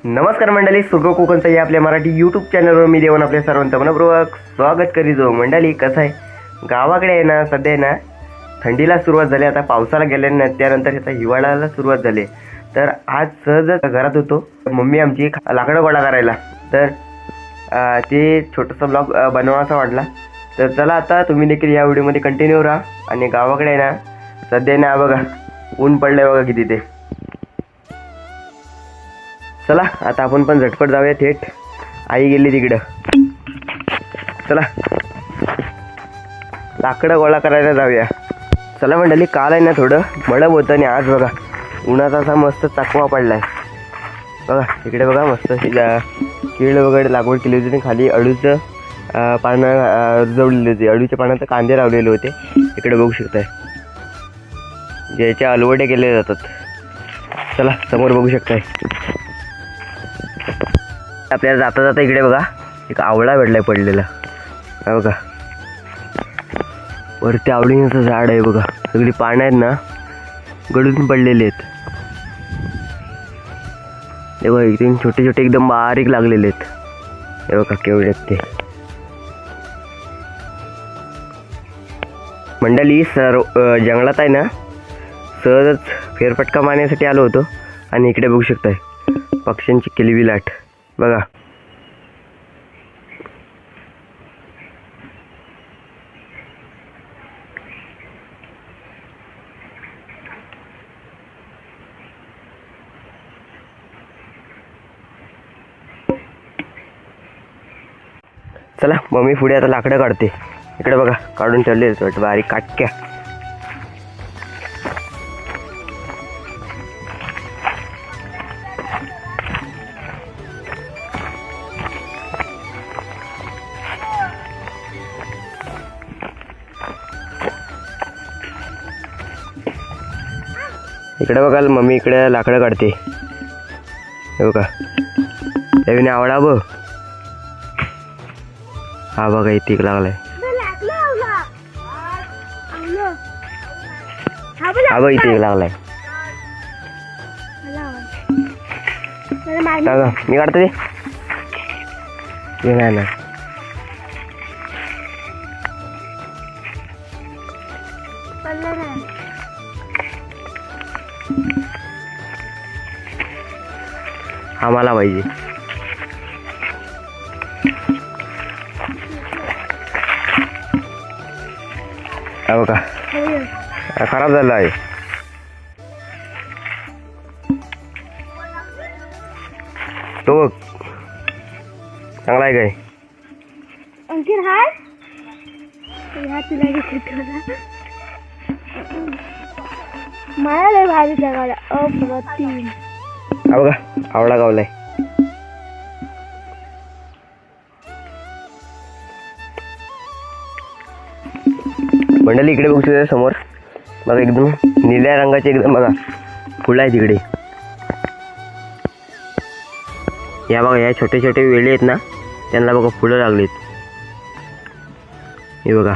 नमस्कार मंडळी, सुगो कोकणचं या आपल्या मराठी यूट्यूब चॅनलवर मी देवन आपल्या सर्वांचं मनपूर्वक स्वागत करीतो. मंडळी कसं आहे, गावाकडे आहे ना सध्या आहे ना थंडीला सुरुवात झाली. आता पावसाला गेले ना त्यानंतर आता हिवाळ्याला सुरुवात झाली. तर आज सहजच घरात होतो, मम्मी आमची लाकडं गोळा करायला, तर ते छोटंसं ब्लॉग बनवायचा वाटला. तर चला आता तुम्ही देखील या व्हिडिओमध्ये कंटिन्यू राहा. आणि गावाकडे आहे ना सध्या ना बघा ऊन पडलंय बघा किती ते. चला आता आपण पण झटपट जाऊया, थेट आई गेली तिकडं. चला लाकडं गोळा करायला जाऊया. चला मंडळी, काल आहे ना थोडं मळब होतं आणि आज बघा उन्हाचा असा मस्त चकवा पडलाय बघा. इकडे बघा मस्त केळ वगैरे लागवड केली होती आणि खाली अळूचं पानं रुजवलेली होती. अळूच्या पानाचे कांदे लावलेले होते, इकडे बघू शकताय, ज्याच्या अलवडे केले जातात. चला समोर बघू शकताय. आपल्याला जाता जाता इकडे बघा एक आवळा भेटलाय पडलेला बघा. वरती आवळीचं झाड आहे बघा, सगळी पानं आहेत ना गळून पडलेले आहेत. हे बघा इथे छोटे छोटे एकदम बारीक लागलेले आहेत. हे बघा केवढे आहेत ते. मंडळी जंगलात आहे ना सहजच फेरफटका मारण्यासाठी आलो होतो आणि इकडे बघू शकताय पक्ष्यांची किलबिलाट बघा. चला मम्मी पुढे आता लाकडं काढते. इकडे बघा काढून ठेवले बारीक काटक्या. इकडे बघाल मम्मी इकडे लाकडं काढते. हे बघा नवीन आवडा बघ, हा बघा इथे लागलाय. हा बघ इथे लागलाय. मी काढतो ते नाही ना. आम्हाला पाहिजे. हा बघा खराब झाला आहे. तो बघ चांगला आहे काय. अंकित हाय मला लय भारी जगाला अप्रतिम. हा बघा आवळा गावलाय. मंडळी इकडे बघू शकता समोर बघा एकदम निळ्या रंगाचे एकदम बघा फुलं आहे तिकडे. या बघा या छोटे छोटे वेळे आहेत ना त्यांना बघा फुलं लागलीत. हे बघा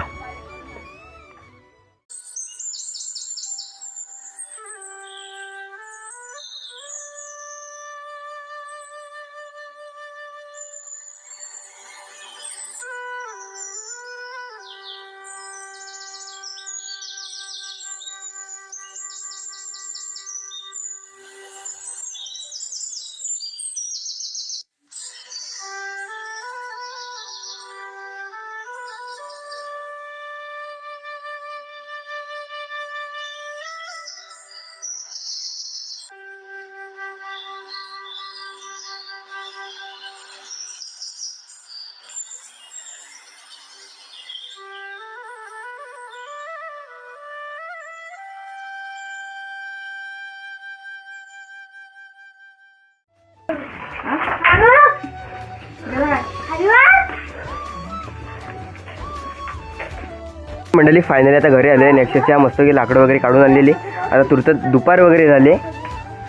मंडळी फायनली आता घरी आले. नेक्स्टच्या मस्त की लाकडं वगैरे काढून आणलेली. आता तुरंत दुपार वगैरे झाले,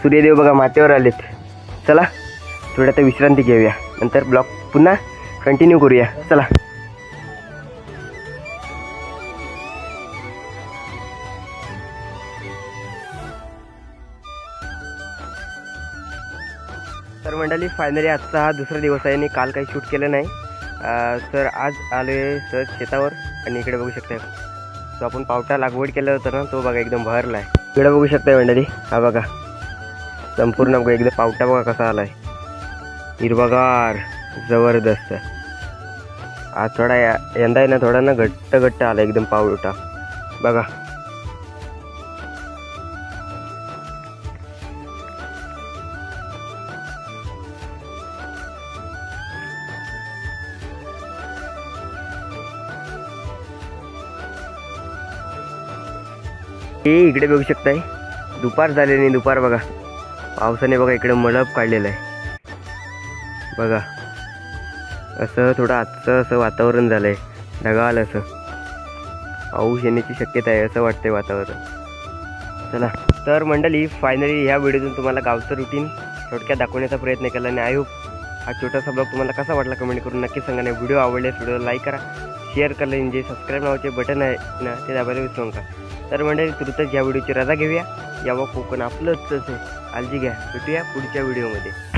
सूर्यदेव बघा माथ्यावर आलेत. चला थोडं आता विश्रांती घेऊया, नंतर ब्लॉग पुन्हा कंटिन्यू करूया. चला तर मंडळी फायनली आजचा हा दुसरा दिवस आहे आणि काल काही शूट केलं नाही. तर आज आलो आहे सहज शेतावर आणि इकडे बघू शकता जो आपण पावटा लागवड केलं होतं ना तो बघा एकदम बहरला आहे. इकडे बघू शकता मंडळी, हा बघा संपूर्ण बघा एकदम पावटा बघा कसा आला आहे, हिरवागार जबरदस्त. आज थोडा यंदा आहे ना थोडा ना घट्ट आला एकदम पावटा बघा. हे इकडे बघू शकताय दुपार झाले नाही, दुपार बघा पावसाने बघा इकडे मळप काढलेलं आहे बघा. असं थोडं आजचं असं वातावरण झालंय, ढगाळ असं पाऊस येण्याची शक्यता आहे असं वाटतंय वातावरण. चला तर मंडळी फायनली ह्या व्हिडिओतून तुम्हाला गावचं रुटीन थोडक्यात दाखवण्याचा प्रयत्न केला आणि आय होप हा छोटासा ब्लॉग तुम्हाला कसा वाटला कमेंट करून नक्की सांगा. नाही व्हिडिओ आवडल्यास व्हिडिओला लाईक करा, शेअर करा आणि जे सबस्क्राईब नावाचे बटन आहे ना ते दाबायला विसरू नका. तर मंडळी तुरंतच या व्हिडिओची रजा घेऊया. यावं कोकण आपलंच आहे, काळजी घ्या, भेटूया पुढच्या व्हिडिओमध्ये.